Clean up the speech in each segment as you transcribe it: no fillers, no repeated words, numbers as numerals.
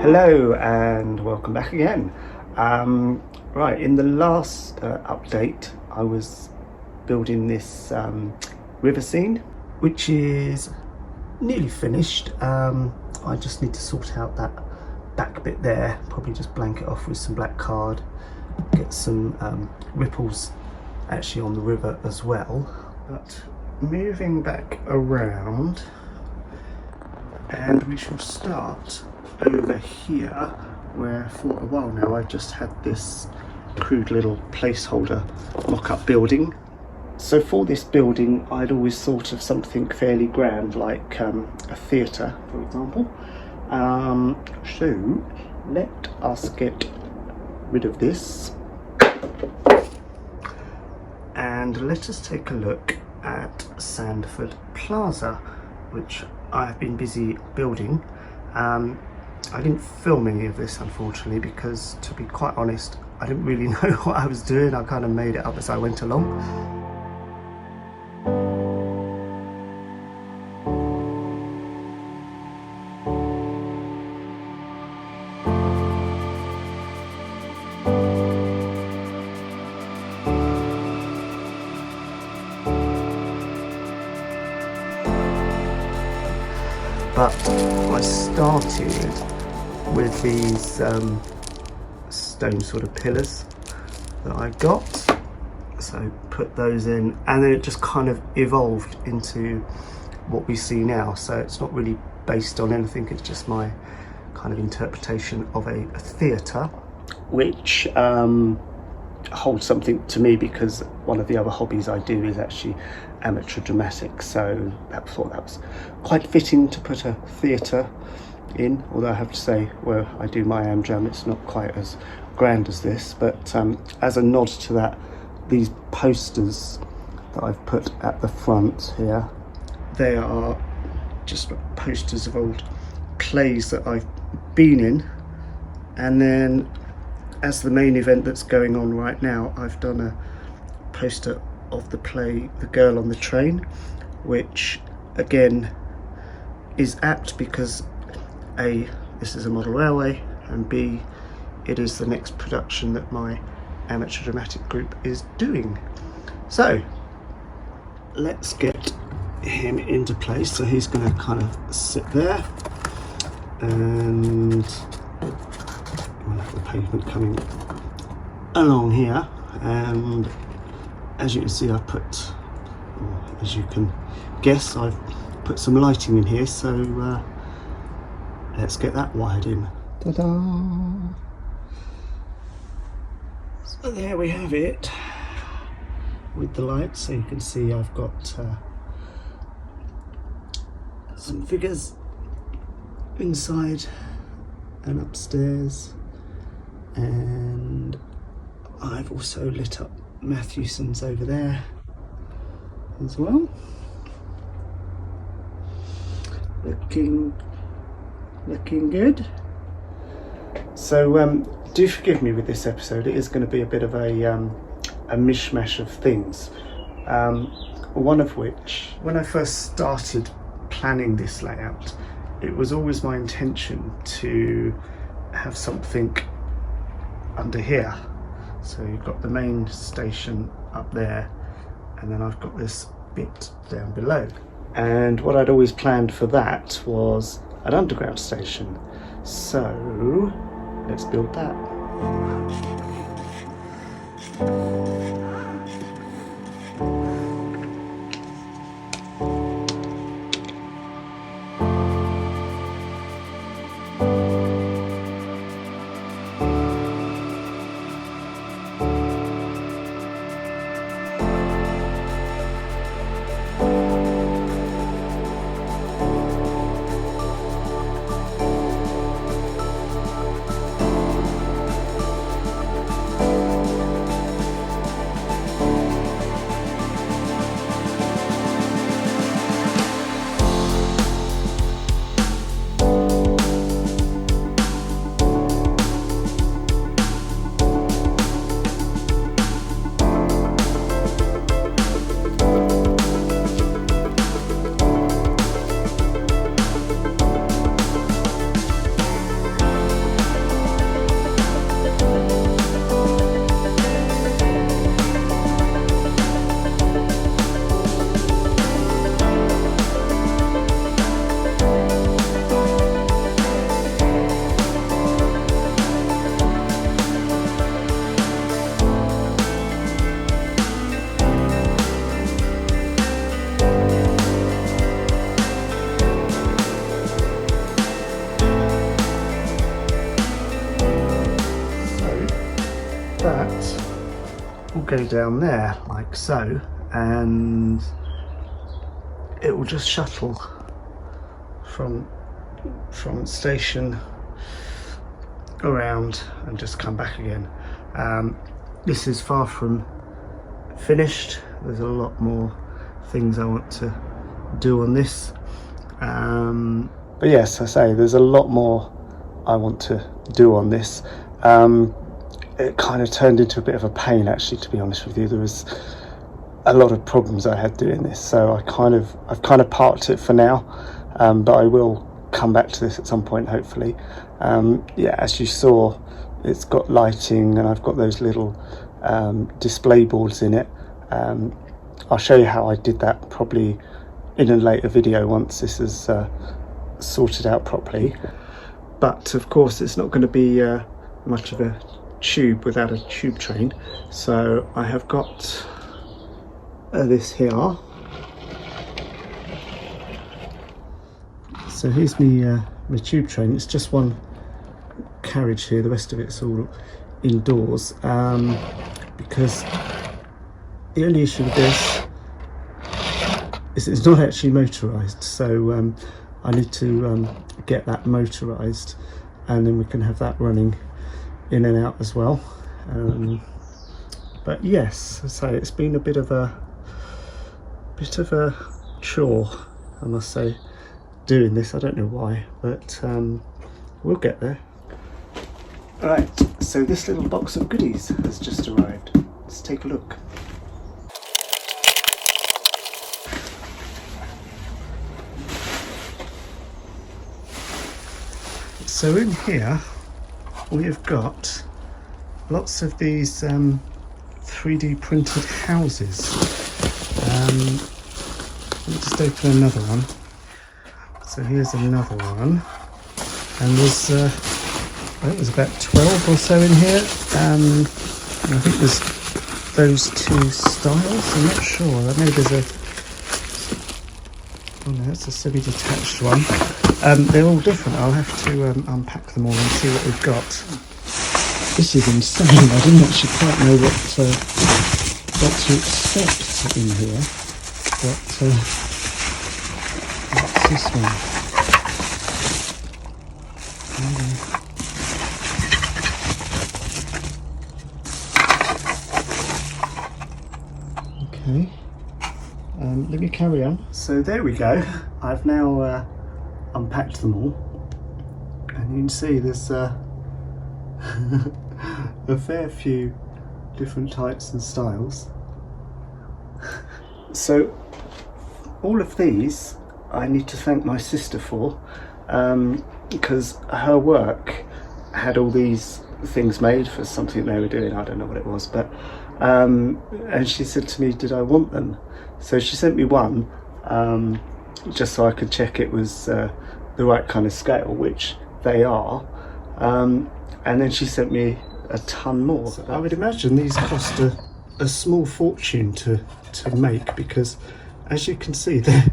Hello and welcome back again. Right, in the last update I was building this river scene, which is nearly finished. I just need to sort out that back bit there, probably just blank it off with some black card, get some ripples actually on the river as well. But moving back around, and we shall start over here, where for a while now I've just had this crude little placeholder mock-up building. So for this building I'd always thought of something fairly grand, like a theatre, for example. So let us get rid of this and let us take a look at Sandford Plaza, which I have been busy building. I didn't film any of this, unfortunately, because, to be quite honest, I didn't really know what I was doing. I kind of made it up as I went along. But I started with these stone sort of pillars that I got, so put those in, and then it just kind of evolved into what we see now. So it's not really based on anything, it's just my kind of interpretation of a theatre, which holds something to me because one of the other hobbies I do is actually amateur dramatics, so I thought that was quite fitting to put a theatre in, although I have to say, where I do my am-dram, it's not quite as grand as this. But as a nod to that, these posters that I've put at the front here, they are just posters of old plays that I've been in, and then as the main event that's going on right now, I've done a poster of the play The Girl on the Train, which again is apt because A, this is a model railway, and B, it is the next production that my amateur dramatic group is doing. So let's get him into place. So he's going to kind of sit there, and we'll have the pavement coming along here, and as you can see, I put, or as you can guess, I've put some lighting in here, so let's get that wired in. Ta-da! So there we have it with the lights. So you can see I've got some figures inside and upstairs, and I've also lit up Matthewson's over there as well. Looking good. So do forgive me with this episode. It is going to be a bit of a mishmash of things. One of which, when I first started planning this layout, it was always my intention to have something under here. So you've got the main station up there, and then I've got this bit down below. And what I'd always planned for that was an underground station. So let's build that. go down there like so, and it will just shuttle from station around and just come back again. This is far from finished. There's a lot more things I want to do on this, but yes, I say there's a lot more I want to do on this. It kind of turned into a bit of a pain, actually, to be honest with you. There was a lot of problems I had doing this, so I've kind of parked it for now, but I will come back to this at some point, hopefully. Yeah, as you saw, it's got lighting, and I've got those little display boards in it. I'll show you how I did that probably in a later video once this is sorted out properly. But of course it's not going to be much of a tube without a tube train, so I have got this here. So here's my tube train. It's just one carriage here, the rest of it's all indoors, because the only issue with this is it's not actually motorised, so I need to get that motorised, and then we can have that running in and out as well. But yes, so it's been a bit of a chore, I must say, doing this. I don't know why, but we'll get there. Right, so this little box of goodies has just arrived. Let's take a look. So in here we have got lots of these 3D printed houses. Let me just open another one. So here's another one, and there's I think there's about 12 or so in here. I think there's those two styles. I'm not sure. Maybe there's a, oh no, that's a semi-detached one. They're all different. I'll have to unpack them all and see what we've got. This is insane. I didn't actually quite know what to expect in here. But what's this one? Okay. Let me carry on. So there we go. I've now unpacked them all, and you can see there's a fair few different types and styles. So all of these I need to thank my sister for, because her work had all these things made for something they were doing. I don't know what it was, but and she said to me, did I want them? So she sent me one, just so I could check it was the right kind of scale, which they are, and then she sent me a ton more. So I would imagine these cost a small fortune to make, because as you can see they're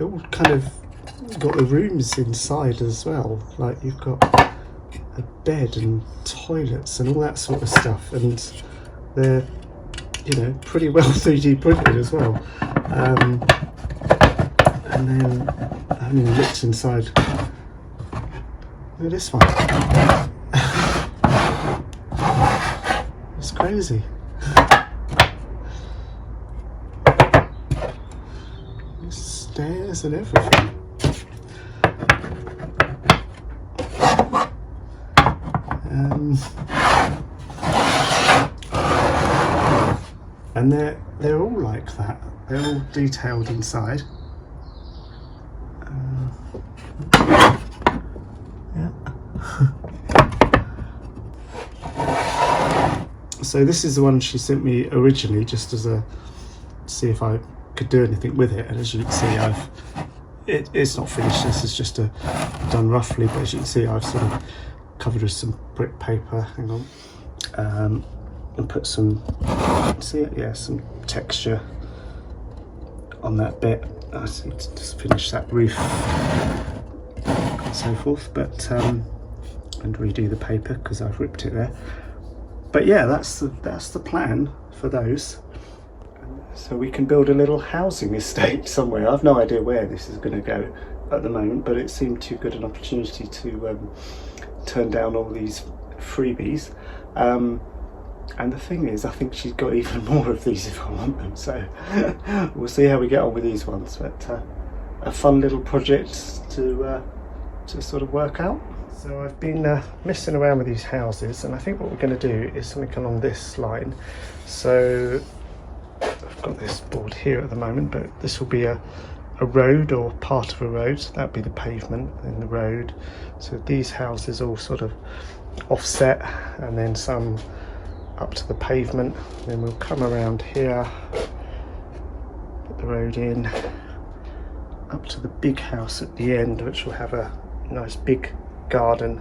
all kind of got the rooms inside as well, like you've got a bed and toilets and all that sort of stuff, and they're, you know, pretty well 3D printed as well. And then I haven't even looked inside. Look at this one. It's crazy. There's stairs and everything. And they're all like that. They're all detailed inside. Yeah. So this is the one she sent me originally, just as a see if I could do anything with it. And as you can see, it's not finished. This is just done roughly, but as you can see, I've sort of covered with some brick paper. Hang on, and put some, see it? Yeah, some texture on that bit. I just need to just finish that roof and so forth, but and redo the paper because I've ripped it there. But yeah, that's the plan for those. So we can build a little housing estate somewhere. I've no idea where this is going to go at the moment, but it seemed too good an opportunity to turn down all these freebies. And the thing is, I think she's got even more of these if I want them, so we'll see how we get on with these ones. But a fun little project to sort of work out. So I've been messing around with these houses, and I think what we're going to do is something along this line. So I've got this board here at the moment, but this will be a road or part of a road. So that'll be the pavement in the road. So these houses all sort of offset, and then some up to the pavement. Then we'll come around here, put the road in, up to the big house at the end, which will have a nice big garden,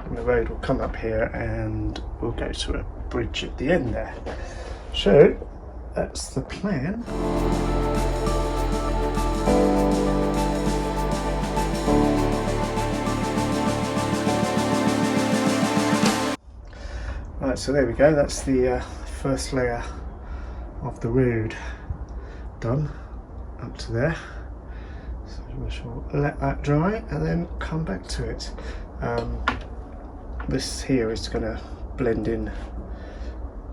and the road will come up here and we'll go to a bridge at the end there. So that's the plan. Right, so there we go, that's the first layer of the road done up to there. So we shall let that dry and then come back to it. This here is going to blend in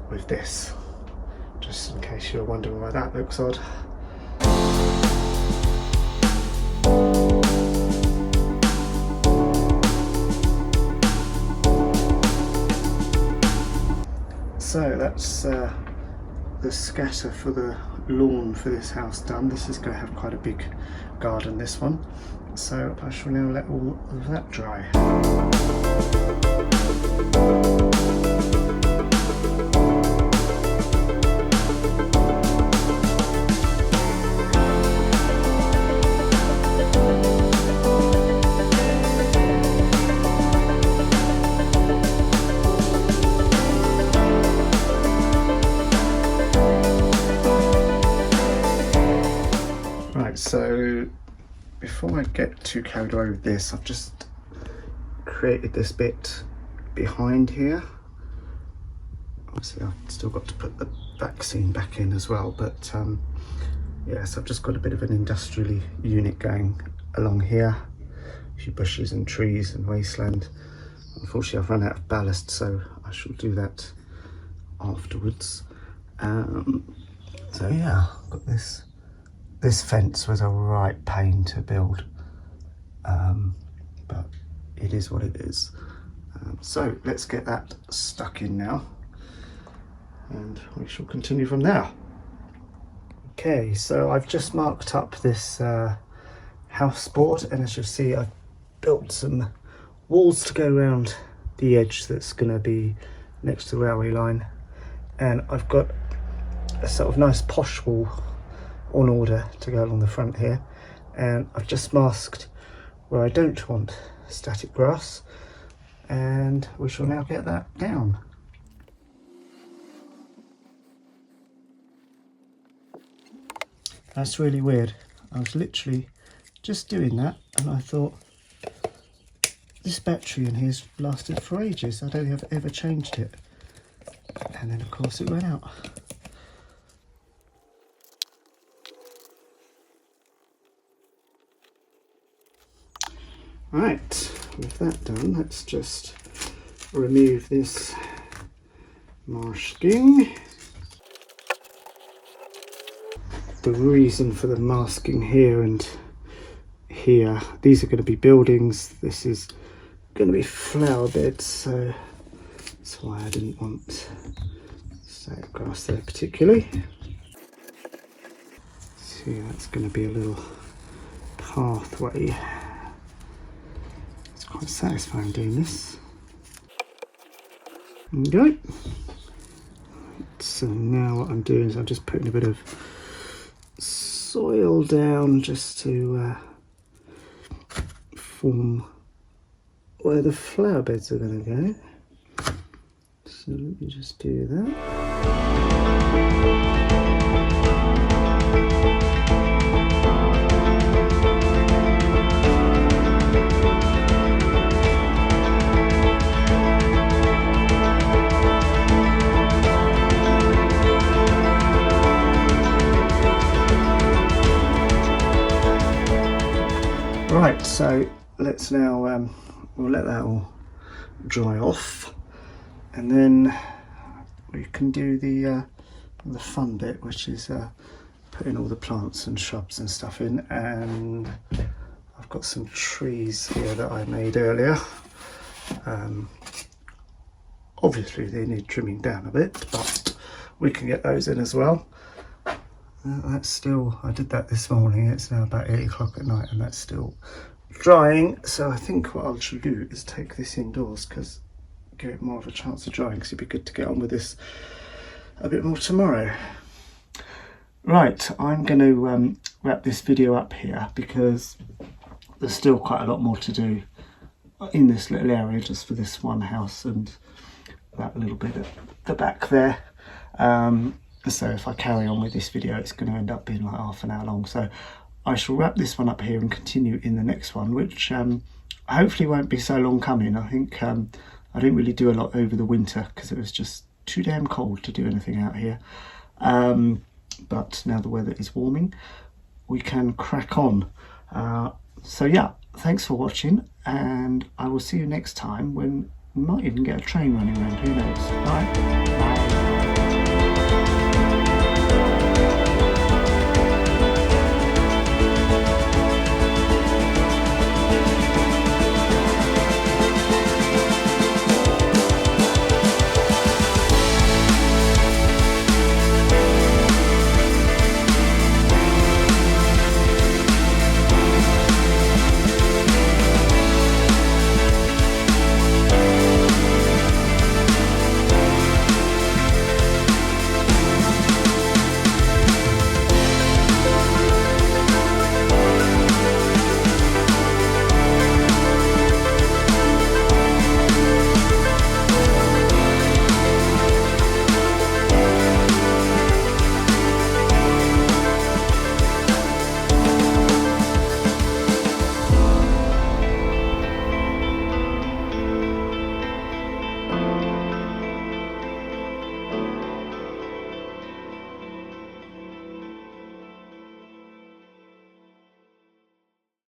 with this, just in case you're wondering why that looks odd. So that's the scatter for the lawn for this house done. This is going to have quite a big garden, this one. So I shall now let all of that dry. So before I get too carried away with this, I've just created this bit behind here. Obviously I've still got to put the back scene back in as well, but yeah, so I've just got a bit of an industrially unit going along here. A few bushes and trees and wasteland. Unfortunately I've run out of ballast, so I shall do that afterwards. So yeah, I've got this. This fence was a right pain to build, but it is what it is. So let's get that stuck in now, and we shall continue from there. Okay, so I've just marked up this house board, and as you'll see, I've built some walls to go around the edge that's going to be next to the railway line, and I've got a sort of nice posh wall on order to go along the front here, and I've just masked where I don't want static grass, and we shall now get that down. That's really weird. I was literally just doing that and I thought, this battery in here's lasted for ages, I don't think I've ever changed it, and then of course it went out. Right, with that done, let's just remove this masking. The reason for the masking here and here, these are going to be buildings, this is going to be flower beds, so that's why I didn't want static grass there particularly. See, that's going to be a little pathway. Quite satisfying doing this. There we go. So now what I'm doing is I'm just putting a bit of soil down just to form where the flower beds are going to go. So let me just do that. Right, so let's now we'll let that all dry off, and then we can do the fun bit, which is putting all the plants and shrubs and stuff in. And I've got some trees here that I made earlier. Obviously they need trimming down a bit, but we can get those in as well. That's still, I did that this morning, it's now about 8 o'clock at night and that's still drying. So I think what I should do is take this indoors, because give it more of a chance of drying, because it'd be good to get on with this a bit more tomorrow. Right, I'm going to wrap this video up here, because there's still quite a lot more to do in this little area just for this one house and that little bit at the back there. So if I carry on with this video, it's going to end up being like half an hour long. So I shall wrap this one up here and continue in the next one, which hopefully won't be so long coming. I think I didn't really do a lot over the winter because it was just too damn cold to do anything out here. But now the weather is warming, we can crack on. So yeah, thanks for watching, and I will see you next time when we might even get a train running around, who knows. All right, bye.